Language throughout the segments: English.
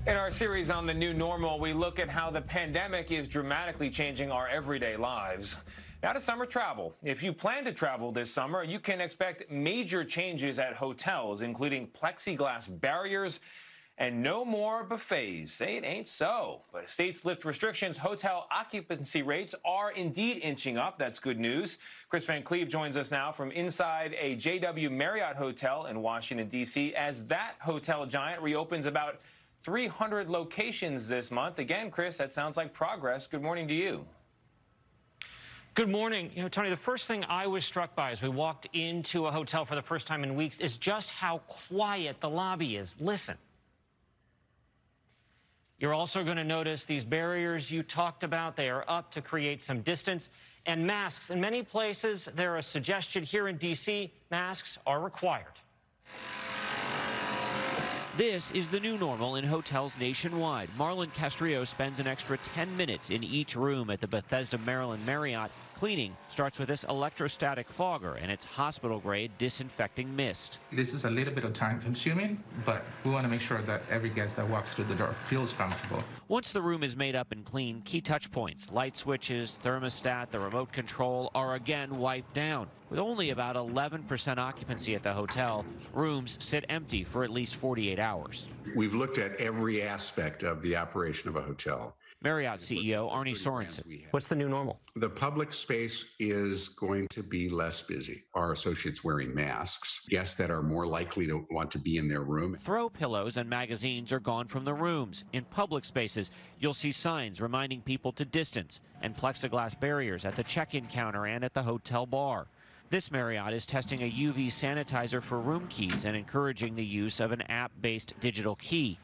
In our series on the new normal, we look at how the pandemic is dramatically changing our everyday lives. Now to summer travel. If you plan to travel this summer, you can expect major changes at hotels, including plexiglass barriers and no more buffets. Say it ain't so. But as states lift restrictions, hotel occupancy rates are indeed inching up. That's good news. Kris Van Cleave joins us now from inside a JW Marriott hotel in Washington, D.C. as that hotel giant reopens about 300 locations this month. Again, Kris, that sounds like progress. Good morning to you. Good morning. You know, Tony, the first thing I was struck by as we walked into a hotel for the first time in weeks is just how quiet the lobby is. Listen. You're also going to notice these barriers you talked about. They are up to create some distance. And masks. In many places, there are a suggestion here in D.C. masks are required. This is the new normal in hotels nationwide. Marlon Castrillo spends an extra 10 minutes in each room at the Bethesda, Maryland Marriott. Cleaning starts with this electrostatic fogger and its hospital-grade disinfecting mist. This is a little bit of time-consuming, but we want to make sure that every guest that walks through the door feels comfortable. Once the room is made up and clean, key touch points, light switches, thermostat, the remote control are again wiped down. With only about 11% occupancy at the hotel, rooms sit empty for at least 48 hours. We've looked at every aspect of the operation of a hotel. Marriott CEO Arnie Sorensen. What's the new normal? The public space is going to be less busy. Our associates wearing masks, guests that are more likely to want to be in their room. Throw pillows and magazines are gone from the rooms. In public spaces, you'll see signs reminding people to distance and plexiglass barriers at the check-in counter and at the hotel bar. This Marriott is testing a UV sanitizer for room keys and encouraging the use of an app-based digital key.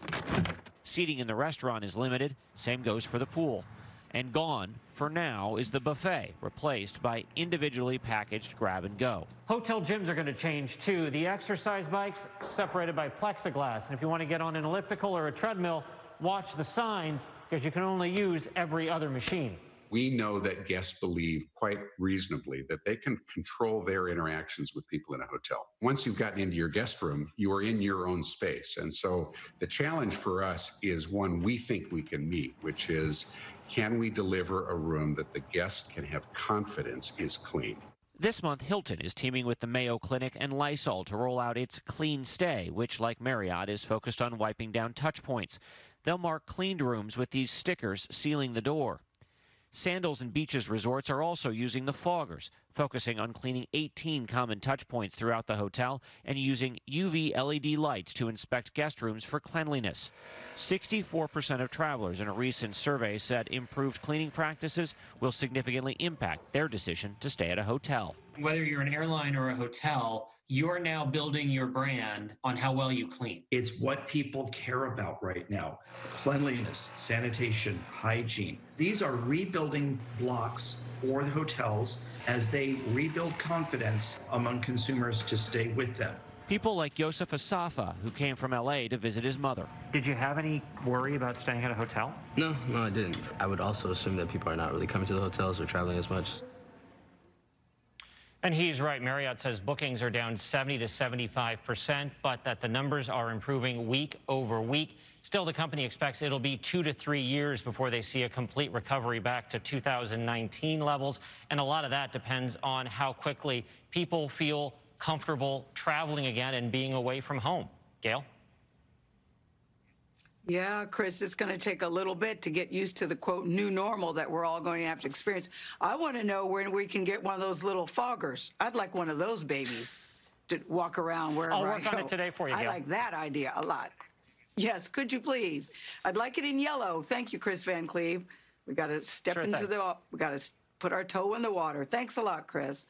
Seating in the restaurant is limited. Same goes for the pool. And gone, for now, is the buffet, replaced by individually packaged grab-and-go. Hotel gyms are going to change, too. The exercise bikes separated by plexiglass. And if you want to get on an elliptical or a treadmill, watch the signs, because you can only use every other machine. We know that guests believe quite reasonably that they can control their interactions with people in a hotel. Once you've gotten into your guest room, you are in your own space. And so the challenge for us is one we think we can meet, which is, can we deliver a room that the guest can have confidence is clean? This month, Hilton is teaming with the Mayo Clinic and Lysol to roll out its Clean Stay, which, like Marriott, is focused on wiping down touch points. They'll mark cleaned rooms with these stickers sealing the door. Sandals and Beaches resorts are also using the foggers, focusing on cleaning 18 common touch points throughout the hotel and using UV LED lights to inspect guest rooms for cleanliness. 64% of travelers in a recent survey said improved cleaning practices will significantly impact their decision to stay at a hotel. Whether you're an airline or a hotel, you're now building your brand on how well you clean. It's what people care about right now. Cleanliness, sanitation, hygiene. These are rebuilding blocks for the hotels as they rebuild confidence among consumers to stay with them. People like Asafa, who came from LA to visit his mother. Did you have any worry about staying at a hotel? No, I didn't. I would also assume that people are not really coming to the hotels or traveling as much. And he's right. Marriott says bookings are down 70 to 75%, but that the numbers are improving week over week. Still, the company expects it'll be 2 to 3 years before they see a complete recovery back to 2019 levels. And a lot of that depends on how quickly people feel comfortable traveling again and being away from home. Gail? Yeah, Kris, it's going to take a little bit to get used to the, quote, new normal that we're all going to have to experience. I want to know when we can get one of those little foggers. I'd like one of those babies to walk around wherever I go. I'll work on it today for you, Gail. I like that idea a lot. Yes, could you please? I'd like it in yellow. Thank you, Kris Van Cleave. We got to step into the, we got to put our toe in the water. Thanks a lot, Kris.